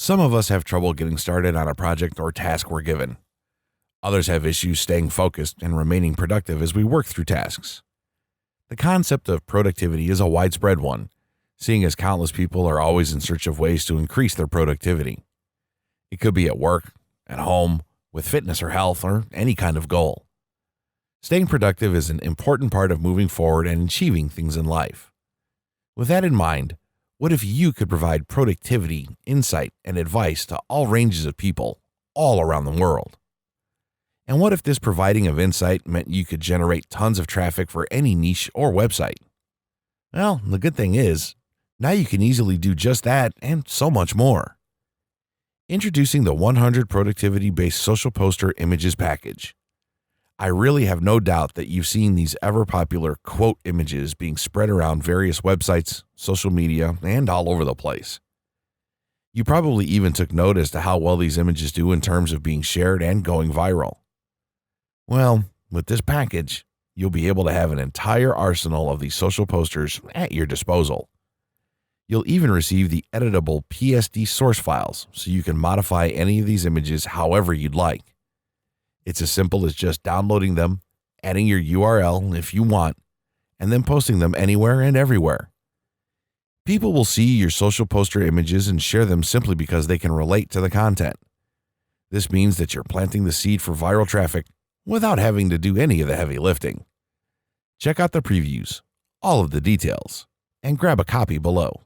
Some of us have trouble getting started on a project or task we're given. Others have issues staying focused and remaining productive as we work through tasks. The concept of productivity is a widespread one, seeing as countless people are always in search of ways to increase their productivity. It could be at work, at home, with fitness or health, or any kind of goal. Staying productive is an important part of moving forward and achieving things in life. With that in mind, what if you could provide productivity, insight, and advice to all ranges of people all around the world? And what if this providing of insight meant you could generate tons of traffic for any niche or website? Well, the good thing is, now you can easily do just that and so much more. Introducing the 100 productivity-based social poster images package. I really have no doubt that you've seen these ever-popular quote images being spread around various websites, social media, and all over the place. You probably even took note as to how well these images do in terms of being shared and going viral. Well, with this package, you'll be able to have an entire arsenal of these social posters at your disposal. You'll even receive the editable PSD source files so you can modify any of these images however you'd like. It's as simple as just downloading them, adding your URL if you want, and then posting them anywhere and everywhere. People will see your social poster images and share them simply because they can relate to the content. This means that you're planting the seed for viral traffic without having to do any of the heavy lifting. Check out the previews, all of the details, and grab a copy below.